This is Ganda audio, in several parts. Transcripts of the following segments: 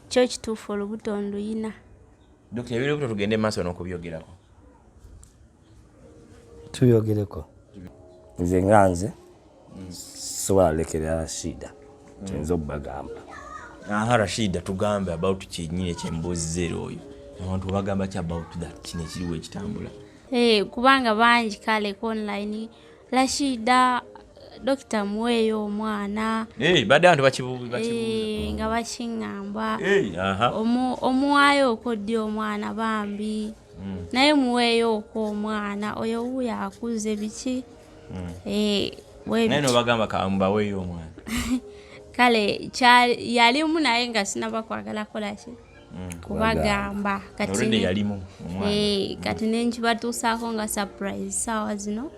kyo kituufu olubuto nduyina. Dokita ebirubuto tugende maaso n'okubyogerako. Tuyogereko. Nze nganze sobola lekera Rashidah kyenza obbagamba. Rashidah tugambe about kyenyine kyembuuzizza oyo. Abantu bagamba ki about that kino ekiriwo ekitambula? Kubanga bangi kale online Rashidah Dokita muweeyo omwana. Badde abantu bakibuuza. Nga bakiŋŋamba. Aha. Omuwaayo okoddi omwana bambi. Naye muweeyo omwana oyo wuuyo akuze biki. Naye n'obagamba kambaweeyo omwana. Kale yalimu naye nga sinaba kwagala kola ki kubagamba kati yalimu omwana. Kati nenkibatuusaako nga surprise saawa zino.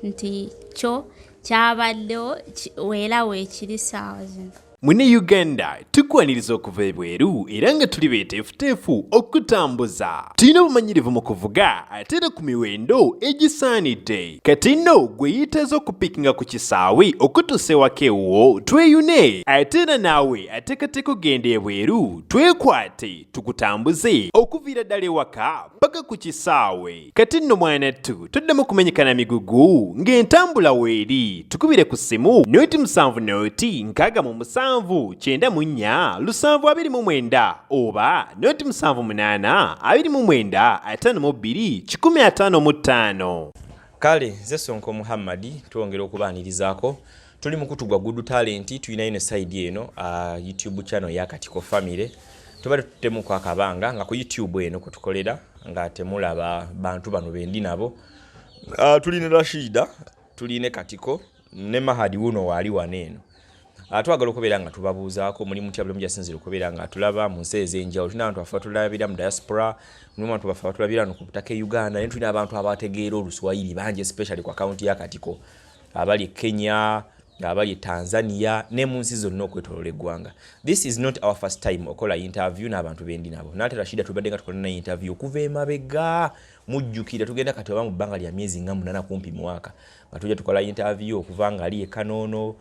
Nti kyo kyabaddewo weera weekiri saawa zino. Mune Uganda tukwaniriza okuva ebweru era nga tuli beeteefuteefu okutambuza. Tulina obumanyirivu mu kuvuga ate era ku miwendo egisaanidde. Kati nno gwe yeetaaze okupikinga ku kisaawe okutuusa ewaka ewuwo tweyune. Ate era naawe ateekateeka okugenda ebweru twekwate tukutambuze okuviira ddala ewaka paka ku kisaawe. Kati nno mwanattu toddamu kumenyekana migugu ng'entambula weeri. Tukubire ku ssimu noti 7 noti 6 94 729 oba noti 78 29 52 155. Kale nze Sonko Muhammadi twongera okubaanirizaako. Tuli mu kutugwa Good Talent, tulina ino side eno YouTube channel ya Katiko Family. Tubadde tutemu kwa kabanga nga ku YouTube eno kutukolera nga temulaba bantu bano bendi nabo. Tulina Rashidah, tulina Katiko ne Mahadi wuno wali waneeno. Twagala okubeera nga tubabuuzaako mulimu kya bulamu gyasinzira okubeera nga tulaba mu nsi ez'enjawulo. Tulina abantu bafa tulabira mu diaspora, mulimu abantu bafa tulabira no ku butaka Uganda, naye tulina abantu abategeera Oluswayiri bangi especially ku akaunti ya Katiko. Abali Kenya, abali Tanzania, ne mu nsi zonna okwetooloola eggwanga. This is not our first time okola interview n'abantu bendi nabo. Nate Rashidah tubadde nga tukola na interview okuva emabega. Mujjukira tugenda kati oba mu bbanga lya myezi nga 8 kumpi mwaka. Nga tujja tukola interview okuva nga ali e Kanono.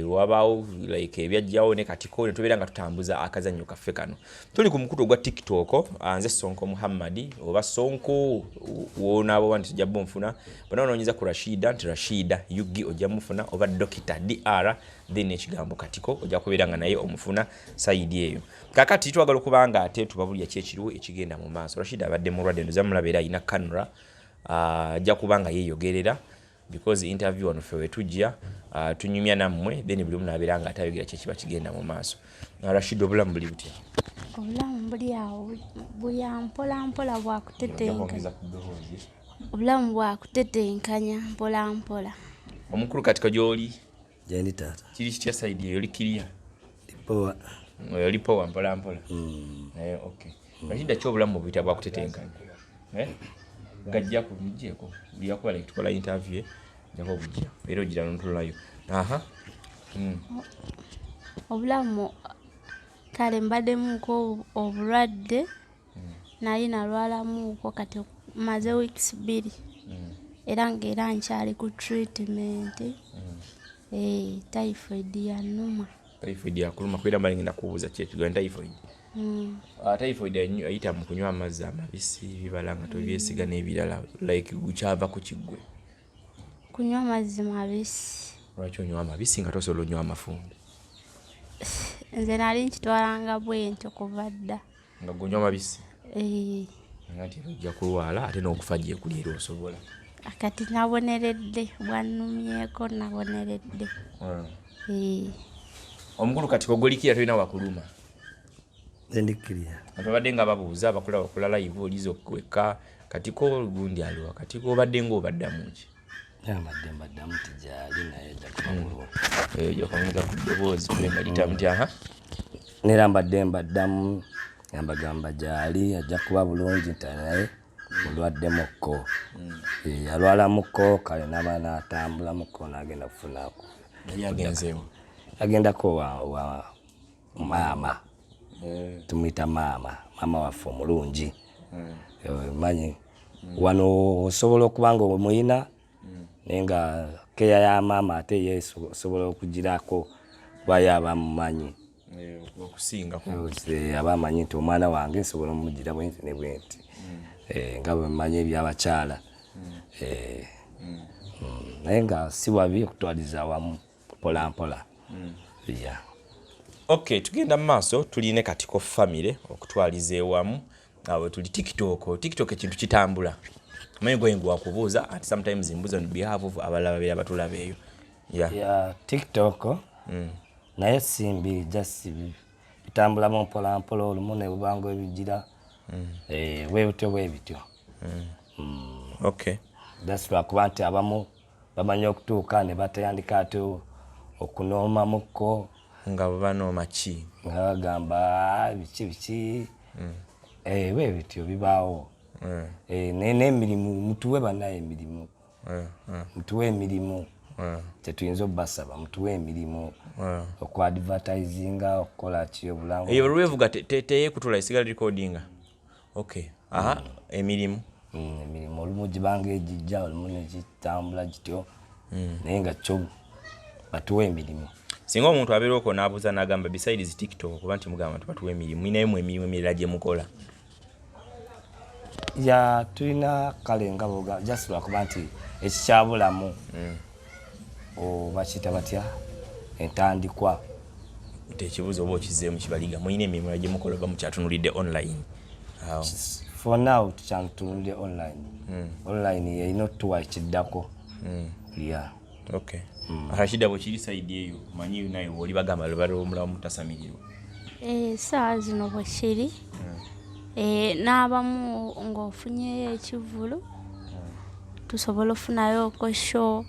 Wabao like ebyajjawo ne Katiko ne tubeera nga tutambuza akazannyo kaffe kano. Tuli ku mukutu gwa TikTok nze Sonko Muhammadi oba Sonko wona abo wanti tujja bonfuna bano noonyiza ku Rashidah nti Rashidah yugi ojja mufuna oba Dr DR then ekigambo Katiko ojja kubeera nga naye omufuna side eyo. Kakati twagala okubanga ate tubabulya kyekiriwo ekigenda mu maaso. Rashidah abadde mulwadde ndoza mulabera ina kanura ajja kubanga yeeyogerera because interview wano fe wetujja tunyumya nammwe then buli omu abeera nga atayogera kyekiba kigenda mu maaso. Rashidah obulamu buli butya? Obulamu buli awo buya mpola mpola bwakutetenkanya. Obulamu bwakutetenkanya mpola mpola. Omukulu Katiko gy'oli? Gyendi taata. Kiri kitya side eyo oli kiriya? Lipowa. Oli powa mpola mpola. Okay. Rashidah ky'obulamu buyita bwakutetenkanya? Gajja ku bijjeko bya kuba like tukola interview jako bujja era ogira n'otulayo. Obulamu kale mbaddemu obulwadde nali nalwalamuuko kati maze weeks 2 era ng'era nkyali ku treatment. Typhoid yanuma. Typhoid yakuluma kwera mbali ngenda kubuuza kyekigwa typhoid. Typhoid ayita mu kunywa amazzi amabisi bibala nga tobyesiga n'ebirala like gukyava ku kiggwe. Kunywa amazzi mabisi. Lwaki onywa amabisi nga tosobola onywa amafumbi? Nze nali nkitwalanga bwentyo kuva dda. Nga gonywa amabisi? Ngati ojja kulwala ate n'okufa gye kuli era osobola. Kati naboneredde bwannumyeko naboneredde. Omukulu Katiko golikira tolina wakuluma? Ndikiriya. Abadde nga babuuza bakola live olizo okweka Katiko gundi aliwa Katiko obadde nga obaddamu ki? Mbaddamu tijali naye jakulu. Jokameza ku ddoboozi kulenga litamti aha. Nera mbaddamu gamba jali ajja kuba bulungi ntanaye mulwadde mukko. Alwala mukko kale n'abaana atambula mukko n'agenda kufunako. Yagenzeewo. Agendako wa mama. Tumwita mama waffe omulungi. Manyi wano osobola okubanga omuyina nenga keya ya mama ate yesu osobola okugirako bayaba mumanyi okusinga abamanyi nti omwana wange nsobola omugira bwenti ne bwenti nga bwe mmanyi ebyabakyala naye nga si wabi okutwaliza awamu mpolampola. Okay, tugenda mu maaso tuline Katiko family okutwaliza ewamu awo tuli TikTok ekintu kitambula manyi gwe kubuuza ati sometimes mbuza on behalf of abalaba bera batulaba eyo TikTok naye simbi just bitambula mu mpolampola olumu ne bubango ebigira webityo. Okay, that's lwakuba nti abamu bamanyi okutuuka ne batandika ate okunooma mukko nga banooma ki nga bagamba biki webityo bibaawo. N'emirimu mutuwe bannaye emirimu mutuwe emirimu tetuyinza obbasaba mutuwe emirimu okwadvertisinga okukola ki obulango eyo lwevuga teyekutula isigala recordinga. Okay, emirimu olumu gibanga ejijja olumu negitambula gityo naye nga kyo batuwe emirimu. Singa omuntu abeera okwo n'abuuza n'agamba besides TikTok kuba nti mugamba tubatuwe emirimu inayo emirimu emirala gye mukola. Tulina kale nga boga just lwakuba nti ekikyabulamu bakiyita batya entandikwa ekibuuzo oba okizeemu kibaliga muyina emirimu gye mukola oba mukyatunulidde online. For now tukyatunulidde online. Online yeyina otuwa ekiddako. Okay. Rashidah bwekiri side eyo manyi naye oli bagamba lubalo omulamu mutasamirirwa. Saa zino bwekiri n'abamu ng'ofunyeyo ekivulu tusobola ofunayo show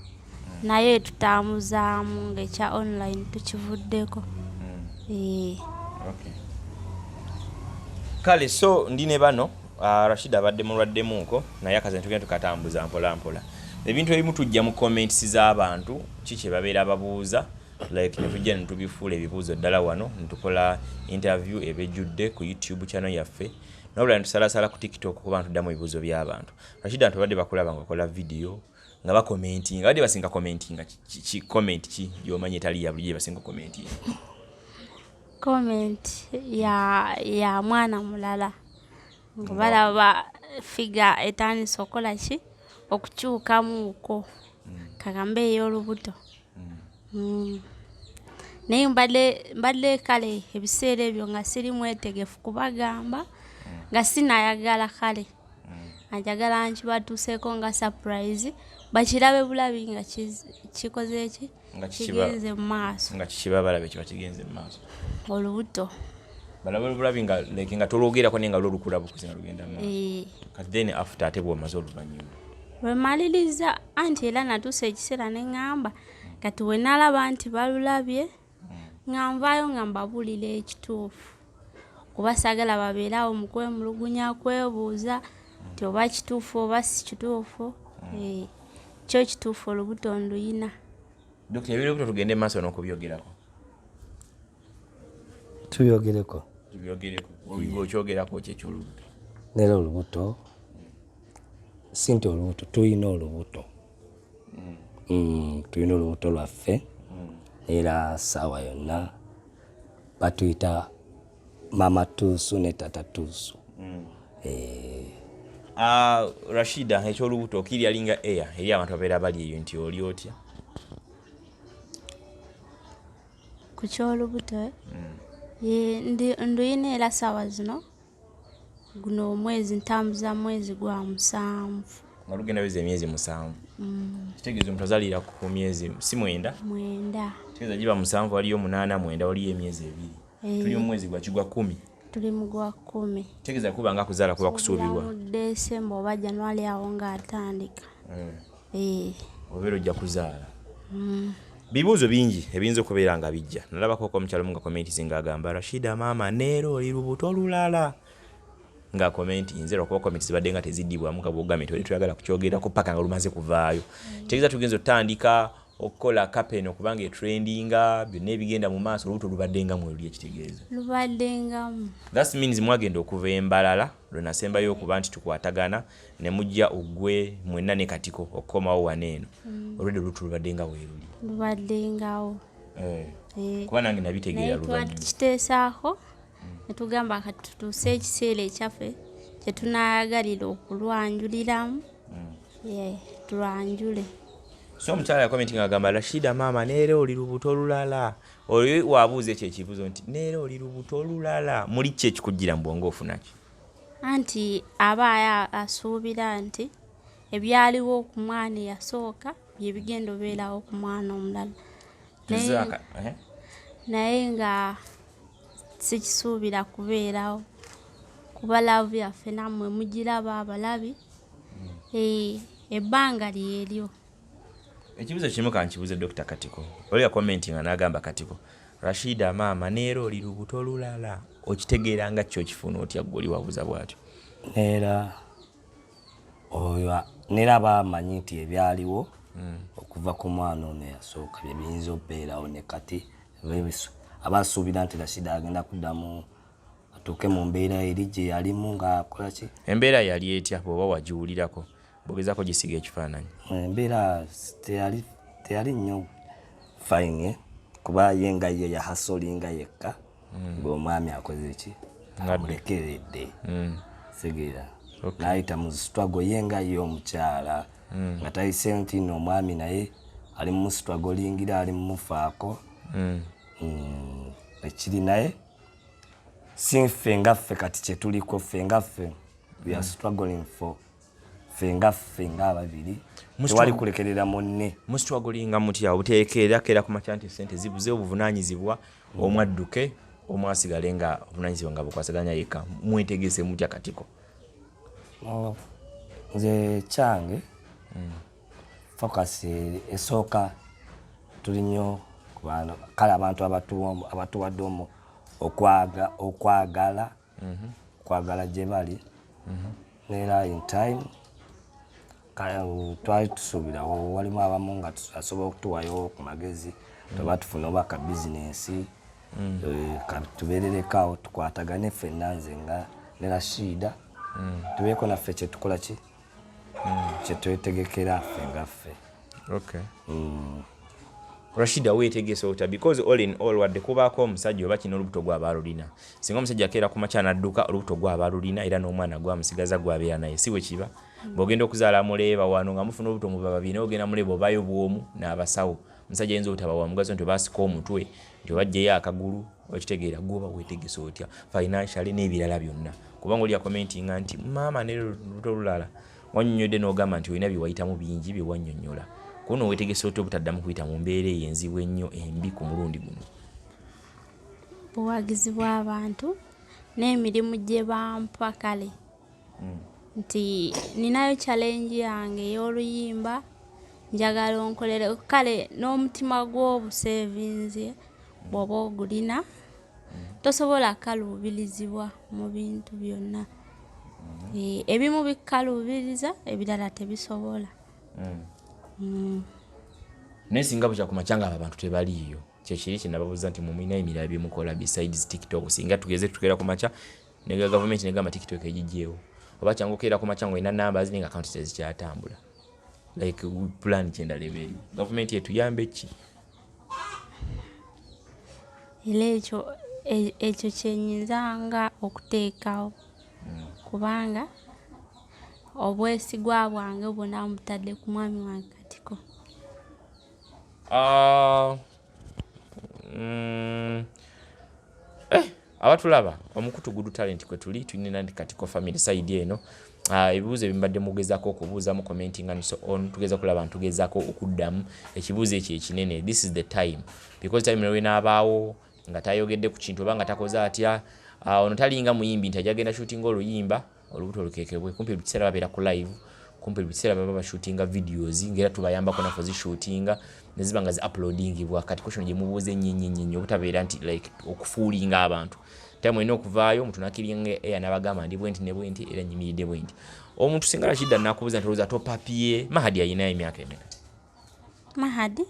naye tutambuzaamu ng'ekya online tukivuddeko. Kale so ndine bano Rashidah abadde mulwaddemuko naye akaze tugenda tukatambuza mpola. Ebintu ebimu tujja mu comments z'abantu kiki babeera babuuza like ne tujja ne tubifuula ebibuuzo ddala wano ntukola interview ebejjudde ku YouTube channel yaffe nobula ntusalasala ku TikTok kuba ntuddamu ebibuuzo by'abantu. Rashidah ntubadde bakulaba nga okola video nga bakomentinga badde basinga commentinga comment ki yomanyi etali ya bulijjo basinga commentinga Comment ya mwana mulala nga balaba figa etandisa okola ki okukyukamuuko kagambe ey'olubuto. Naye mbadde kale ebiseera ebyo nga siri mwetegefu kubagamba nga sinayagala kale njagala nkibatuuseeko nga surprise bakirabe bulabi nga kikoze eki kigenze mu maaso nga kikibabalabe kiba kigenze mu maaso olubuto balabe bulabi nga like nga tolwogerako naye nga lwolukula bukusinga lugenda mu maaso kati then after ate bw'omaze oluvannyuma lwemaliriza anti era natuuse ekiseera ne ŋŋamba kati we nalaba nti balulabye nga nvaayo nga mbabuulira ekituufu kuba saagala babeerawo mu kwemulugunya kwebuuza nti oba kituufu oba si kituufu. Kyo kituufu olubuto nduyina. Dokita eby'olubuto tugende maaso n'okubyogerako. Tubyogereko okyogerako kyekyolubuto nera olubuto sinti olubuto tuyina olubuto tuyina olubuto lwaffe era saawa yonna batuyita mama tuusu ne tata tuusu. Rashidah ekyolubuto okiri alinga air eri abantu babeera bali eyo nti oli otya ku kyolubuto nduyina era saawa zino guno omwezi ntambuza mwezi gwa 7 nga lugenda weza emyezi 7 kitegeeza omuntu azalira ku myezi si 9 kitegeeza giba 7 waliyo 8 9 waliyo emyezi 2 tuli mu mwezi gwa kigwa 10 tuli mu gwa 10 kitegeeza kuba nga kuzaala kuba kusuubirwa mu December oba January awo nga atandika obeera ojja kuzaala. Bibuuzo bingi ebiyinza okubeera nga bijja nalabako omukyalo nga comments ng'agamba Rashidah maama neero oli lubuto olulala nga comment nze lwakuba comments zibadde nga teziddibwamu nga bw'ogambye nti oli tuyagala kukyogerako paka nga lumaze kuvaayo tegeeza tugenza otandika okukola campaign okubanga etrendinga byonna ebigenda mu maaso olubuto lubadde nga mweluli ekitegeeza lubadde ngamu. That means mwagenda okuva embalala lwe nasembayo okuba nti tukwatagana ne mujja ogwe mwenna ne Katiko okukomawo waneeno olwedde olubuto lubadde nga weeruli lubadde ngawo. kuba nange nabitegeera luvannyuma twakiteesaako ne tugamba kati tutuuse ekiseera ekyaffe kye tunaayagalira okulwanjuliramu tulwanjule. so omukyala yakomenti ng'agamba Rashidah maama neera oli lubuto lulala. Oyo waabuuza ekyo ekibuuzo nti neera oli lubuto lulala muli ki ekikujjira mu bwongo ofuna ki? Anti aba asuubira nti ebyaliwo ku mwana eyasooka bye bigenda obeerawo ku mwana omulala. Naye nga sikisuubira kubeerawo kuba laavu yaffe nammwe mugiraba abalabi ebbanga lyeryo. Ekibuuzo kimu kankibuuze Dr Katiko. Oli yakomenti nga n'agamba Katiko Rashidah maama neera oli lubuto lulala okitegeera nga kyo kifuna otya ggwe oli wabuuza bw'atyo? Neera bamanyi nti ebyaliwo okuva ku mwana ono eyasooka bye biyinza okubeerawo ne kati abasuubira nti Rashidah agenda kuddamu atuuke mu mbeera eri gye yalimu ng'akola ki? Embeera yali etya bw'oba wagiwulirako bw'ogezaako gisiga ekifaananyi? Embeera teyali nnyo fine kuba ye nga ye yahasolinga yekka ng'omwami akoze ki amulekeredde segeera n'ayita mu struggle ye nga ye omukyala nga tayise nti n'omwami naye ali mu strugglingira ali mumufaako ekiri naye si ffe nga ffe kati kye tuliko ffe nga ffe we are struggling for ffe nga ababiri tewali kulekerera munne. Mustrugglinga mutya obuteekeera ku makya nti ssente zibuze obuvunaanyizibwa omwadduke omwasigale nga obuvunaanyizibwa nga bukwasaganya yekka mwetegese mutya Katiko? Nze kyange focus esooka tuli nnyo kale abantu abatuwadde okwagala gye bali neera in time twali tusuubira walimu abamu nga asobola okutuwayo ku magezi tuba tufuna oba ka bizinensi tubeerereko tukwatagane ffenna nze nga ne Rashidah tubeeko naffe kye tukola ki kye twetegekera ffe nga ffe. Rashidah weetegese otya because all in all wadde kubaako omusajja oba kino olubuto gw'abaalulina singa omusajja akeera ku makya n'adduka olubuto gw'abaalulina era n'omwana gwamusigaza gwabeera naye si bwe kiba bw'ogenda okuzaala muleeba wano nga mufuna olubuto muba babiri naye ogenda muleeba obayo bwomu n'abasawo omusajja ayinza obutaba wa mugaso nti obasika omutwe nti obajjeyo akagulu okitegeera gwoba weetegese otya financially n'ebirala byonna kubanga oli yakomentinga nti maama ne lubuto lulala wannyonnyodde n'ogamba nti olina bye wayitamu bingi bye wannyonnyola kuno weetegese otya obutaddamu kuyita mu mbeera eyenzibu ennyo embi ku mulundi guno? Buwagizi bw'abantu n'emirimu gye bampa kale nti ninayo challenge yange ey'oluyimba njagala onkolere kale n'omutima gw'obusevinzi bw'oba ogulina tosobola kaluubirizibwa mu bintu byonna. Ebimu bikaluubiriza ebirala tebisobola. Naye singa bukya ku makya ng'abo abantu tebaliiyo kyekiri kye nababuuza nti mumulina emirala bye mukola besides TikTok singa tugeze tukeera ku makya ne gavumenti negamba TikTok egiggyewo oba kyangu okeera ku makya ng'olina numbers nga account tezikyatambula like plan kyendala ebeeri gavumenti etuyambe ki? Era ekyo kyenyinzanga okuteekawo kubanga obwesigwa bwange bwonna mutadde ku mwami wange Katiko. Abatulaba omukutu gudu talent kwe tulina ndi Katiko family side eno ebibuuzo ebimbadde mugezaako okubuuza mu commenting and so on tugeza kulaba ntugezaako okuddamu ekibuuzo ekyo ekinene. This is the time because time lwe naabaawo nga tayogedde ku kintu oba nga takoze atya ono talinga muyimbi nti ajagenda shooting oluyimba olubuto olukekebwe kumpi biseera babeera ku live kumpi biseera baba bashootinga videos ngera tubayambako nafo zishootinga neziba nga zi uploadingibwa kati question gye mubuuze nnyo obutabeera nti like okufuulinga abantu time eno okuvaayo omuntu nakiringa n'abagamba ndi bwenti ne bwenti era nyimiridde bwenti omuntu singa Rashidah nakubuuza nti olowooza top up ye Mahadi ayina emyaka emeka? Mahadi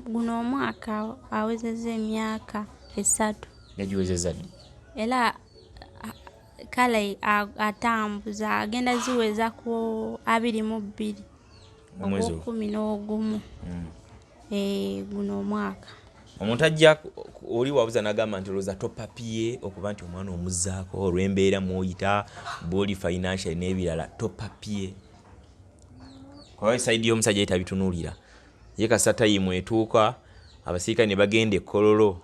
guno omwaka awezezza emyaka 3 yagiwezezza ddi era kale atambuza agenda ziweza ku 22 omwezi ogw'okumi n'ogumu guno omwaka omuntu ajja oli wabuza n'agamba nti olowooza topapiye okuba nti omwana omuzzaako olw'embeera mw'oyita boli financial n'ebirala topapiye kuba esaidi y'omusajja yetabitunuulira ye kasita tayimu etuuka abasirikale ne bagenda ekkololo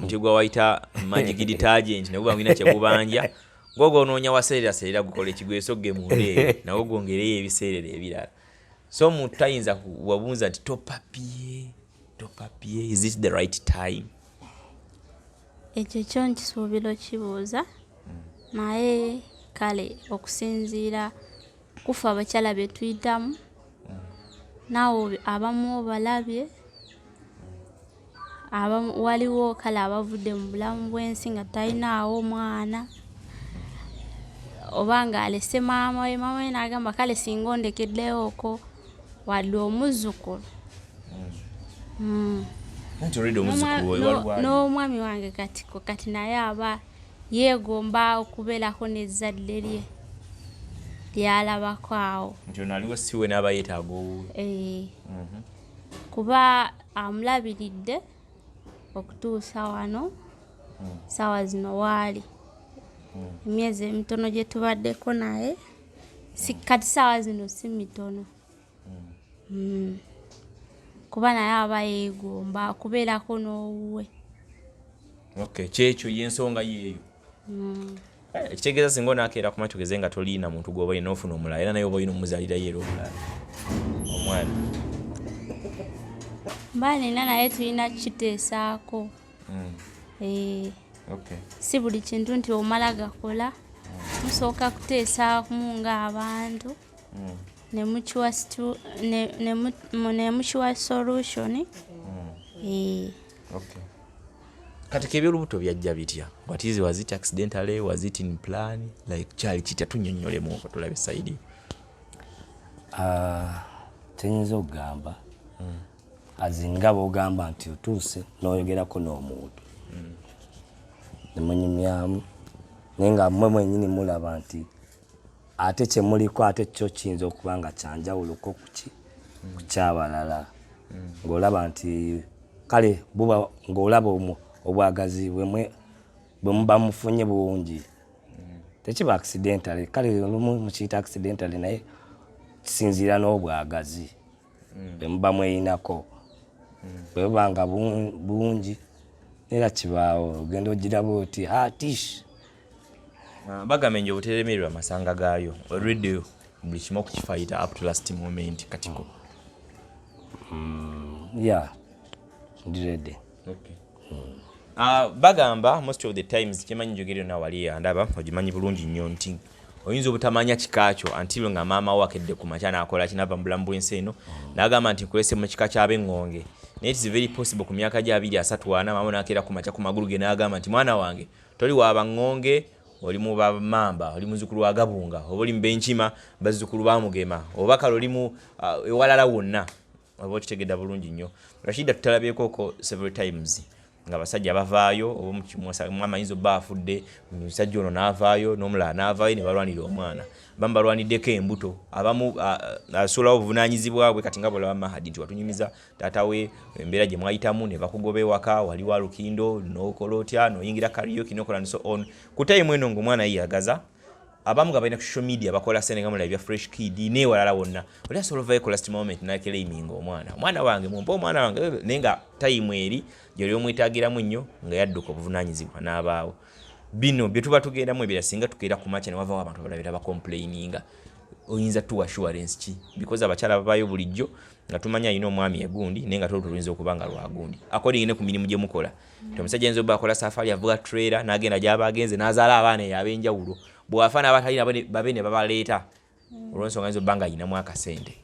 nti gwa wayita magic detergent ne guba ngina kyegubanja gwogo onoonya waseerera gukola ekigweso ge mundeeyo nawo gwongereyo ebiseerera ebirala so omuntu tayinza wabuuza nti topapiye is it the right time ekyo kyo nkisuubira okibuuza naye kale okusinziira kufa abakyala be tuyitamu naawe abamu balabye waliwo kale abavudde mu bulamu bw'ensi nga talinaawo omwana oba nga alese maama we n'agamba kale singa ondekeddeyooko wadde omuzzukulu n'omwami wange Katiko kati naye aba yeegomba okubeerako n'ezzadde lye lyalabako awo nti ono aliwo siwe n'aba yeetaaga owuwe kuba amulabiridde okutuusa wano sawa zino waali emyezi emitono gye tubaddeko naye kati sawa zino si mitono kuba naye aba yeegomba okubeerako n'owuwe kyekyo y'ensonga yeeyo ekitegeeza singa onaakeera ku matugeze nga toliina muntu gw'oba olina ofuna omulala era naye oba olina omuzaalirayo era omulala omwana mba nina naye tulina kukiteesaako si buli kintu nti omala gakola musooka kuteesaamu ng'abantu ne mukiwa solution kati kebyolubuto byajja bitya what is was it accidentally was it in plan like kyali kitya tunnyonnyolemu okwo tulabe saidi tenyinza okugamba azinga bw'ogamba nti otuuse n'oyogerako n'omuntu nemunyumyamu naye nga mmwe mwennyini mulaba nti ate kyemuliko ate kyo kiyinza okuba nga kyanjawuloko ku kyabalala ng'olaba nti kale buba ng'olaba obwagazi bwe muba mufunye bungi tekiba accidentally kale olumu mukiyita accidentally naye kisinziira n'obwagazi bwe muba mweyinako bwe buba nga bungi era kibaawo ogenda ogiraba oti tish bagamba enjovu teremererwa amasanga gaayo olweddeyo buli kimu okukifayita up to last moment Katiko ndirede bagamba most of the times kimanyi njogere yonna wali yandaba ogimanyi bulungi nnyo nti oyinza obutamanya kikakyo antilo nga maama wakedde ku makya n'akola kinava mu bulamu bw'ensi eno n'agamba nti nkulese mu kika ky'ab'eŋŋonge naye it is very possible ku myaka gya 2-3 maama n'akeera ku makya ku magulu ge n'agamba nti mwana wange toli waba ŋŋonge oli mu bamamba oli muzzukulu wa Gabunga oba oli mu Benkima bazzukulu ba Mugema oba kale oli mu ewalala wonna oba okitegedda bulungi nnyo Rashidah tutalabyeko several times nga abasajja bavaayo oba mwama ayinza obba afudde omusajja ono n'avaayo n'omulala n'avaayo ne balwanira omwana bamu balwaniddeko embuto abamu asulawo obuvunaanyizibwa bwe kati nga bwolaba Mahadi nti watunyumiza taata we embeera gye mwayitamu ne bakugoba ewaka wali wa lukindo n'okola otya n'oyingira karaoke n'okola so on ku time eno ng'omwana yeyagaza abamu nga balina ku social media bakola sene nga mulabya fresh kid n'ewalala wonna oli asobola ovaayo ku last moment n'akeleyiminga omwana wange mumpa omwana wange naye nga time eri gyoli omwetaagiramu nnyo nga yadduka obuvunaanyizibwa n'abaawo bino bye tuba tugendamu ebira singa tukeera ku makya ne wavaawo abantu balabira bacomplaininga oyinza tuwa assurance ki because abakyala babaayo bulijjo nga tumanya alina omwami egundi naye nga tuluyinza okuba nga lwagundi according ne ku mirimu gye mukola omusajja ayinza obba akola safari avuga trailer n'agenda gy'aba agenze n'azaala abaana eyo ab'enjawulo bw'afa n'abatalina babe ne babaleeta olw'ensonga ayinza obba nga ayinamu akasente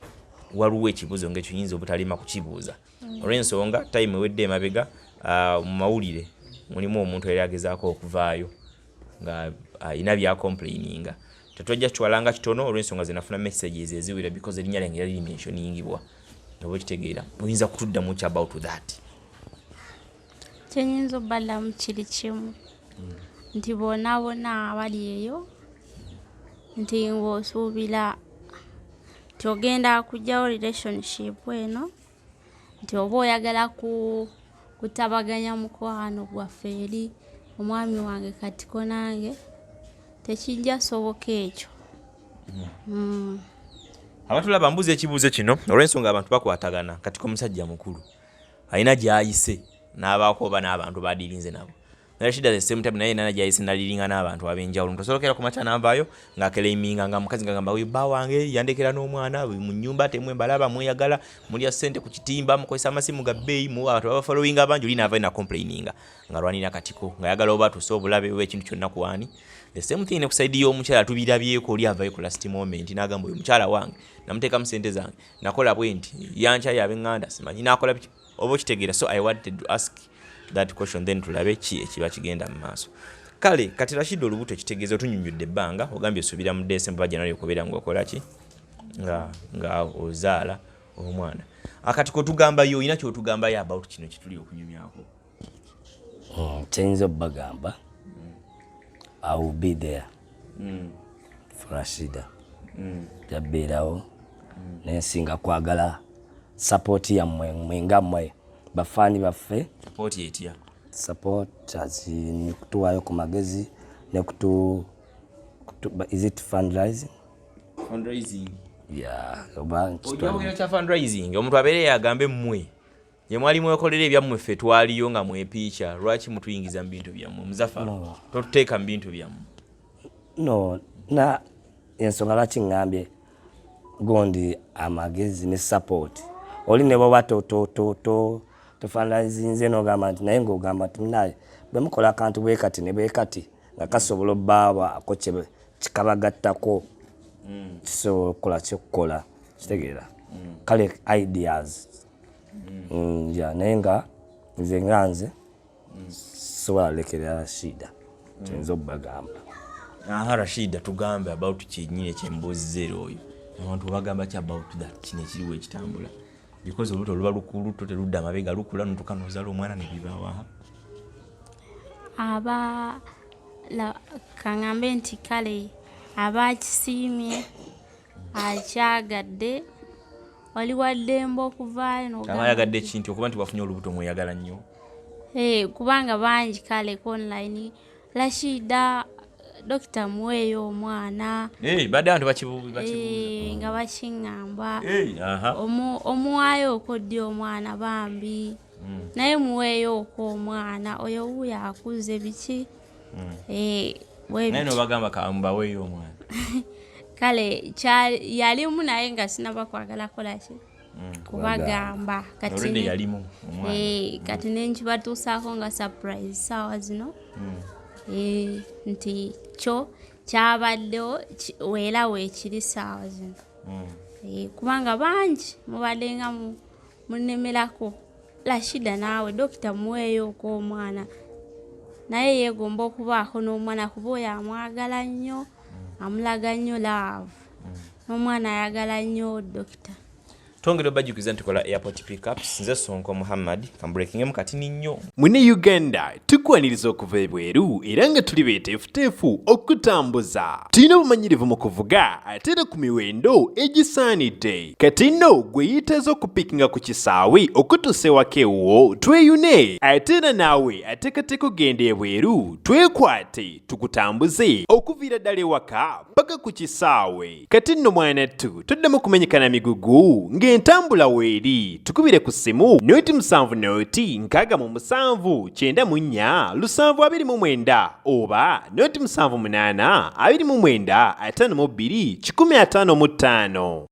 waliwo ekibuzo ng'ekyo yinza obutalima kukibuuza olw'ensonga time ewedde emabega mu mawulire mulimu omuntu yali agezaako okuvaayo nga alina byakomplaininga tetwajja kitwalanga kitono olw'ensonga zenafuna messages eziwera because erinnya lyange yali limentioningibwa oba okitegeera oyinza kutuddamu ki about that kyenyinza obballamu kiri kimu nti bonaabona abali eyo nti ng'osuubira nti ogenda kugyawo relationship eno nti oba oyagala kutabaganya mukwano gwaffe eri omwami wange Katiko nange tekijja soboka ekyo. Abatulaba mbuzi ekibuuzo kino olw'ensonga abantu bakwatagana. Katiko musajja mukulu alina gy'ayise n'abaako oba n'abantu badirinze nabo. Rashidah the same time naye nana gy'ayise naliringa n'abantu ab'enjawulo. Tosolokera ku makya n'avaayo ng'akeleiminga nga mukazi ng'agamba we bba wange yandekera n'omwana mu nnyumba temwe mbalaba mweyagala mulya ssente ku kitimba mukozesa amasimu ga bbeeyi mu abantu baba following abangi oli n'ava na complaininga nga lwanira Katiko ng'ayagala oba tuso obulabe oba ekintu kyonna ku wani. The same thing ne ku side y'omukyala tubirabyeko oli avayo ku last moment n'agamba oyo mukyala wange namuteeka mu ssente zange nakola bwe nti yankyaye ab'eŋŋanda simanyi n'akola biki oba okitegeera. So I wanted to ask that question then tulabe ki ekiba kigenda mu maaso. Kale kati Rashidah Lubuto ekitegeeza otunyunyudde ebbanga ogambye osuubira mu December January okubeera ng'okola ki nga ozaala omwana. Akatiko tugambayo olina kyotugambayo about kino kituli okunyumyako. Kyinza obbagamba I will be there for Rashidah. Jabeerawo nensinga kwagala support yammwe mwenga mmwe bafaani baffe. Support etya? Support as in kutuwaayo ku magezi ne is it fundraising? Fundraising. Yeah, oba ojja kya fundraising omuntu abeere yagambe mmwe ye mwali mwekolera ebyammwe ffe twaliyo nga mwepiica lwaki mutuyingiza mu bintu byammwe Muzaffar totuteeka mu bintu byammwe? No, na ensonga lwaki ngambye gondi amagezi ne support oli ne bwoba tofundraisinze n'ogamba nti naye ng'ogamba nti naye bwe mukola akantu bwe kati ne bwe kati nga kasobola obbaabaako kikabagattako kisobola okukola kyokkola kitegeera kale ideas naye nga nze nga nze sobola lekerera Rashidah kyinza obbagamba. Rashidah tugambe about kyenyini ekyembuuzizeera oyo abantu bagamba ki about that kino ekiriwo ekitambula because olubuto oluba lukulu terudda amabega lukula notuka nozaala omwana ne bibaawa kaŋŋambe nti kale abakisiimye akyagadde wali waddembe okuvaayo abayagadde ekintu okuba nti wafunye olubuto mweyagala nnyo kubanga bangi kale online Rashidah Dokita muweeyo omwana badde abantu bakibuuza nga bakiŋŋamba omuwaayo okoddi omwana bambi naye muweeyo ok'omwana oyo wuuyo akuze biki naye nobagamba kambaweeyo omwana kale yalimu naye nga sinaba kwagala kolaki kubagamba kati nenkibatuusaako nga surprise saawa zino nti kyo kyabaddewo weera weekiri saawa zino kubanga bangi mubadde nga munemerako Rashidah naawe Dokita muweeyo ok'omwana naye yeegomba okubaako n'omwana kuba oyo amwagala nnyo amulaga nnyo love n'omwana ayagala nnyo Dokita. Tongera obajjukiza nti kola airport pickups nze Sonko Muhammad kambrekinge mukati nnyo mune Uganda tukwaniriza okuva ebweru era nga tuli beeteefuteefu okutambuza tulina obumanyirivu mu kuvuga ate era ku miwendo egisaanidde kati nno gwe yeetaaza okupikinga ku kisaawe okutuusa ewaka ewuwo tweyune ate era naawe ateekateeka okugenda ebweru twekwate tukutambuze okuviira ddala ewaka paka ku kisaawe kati nno mwanattu toddamu kumenyekana migugu ng'entambula weeri tukubire ku ssimu noti 7 noti 6 7 9 7 7 oba noti 7 8 2 9 5 2 155.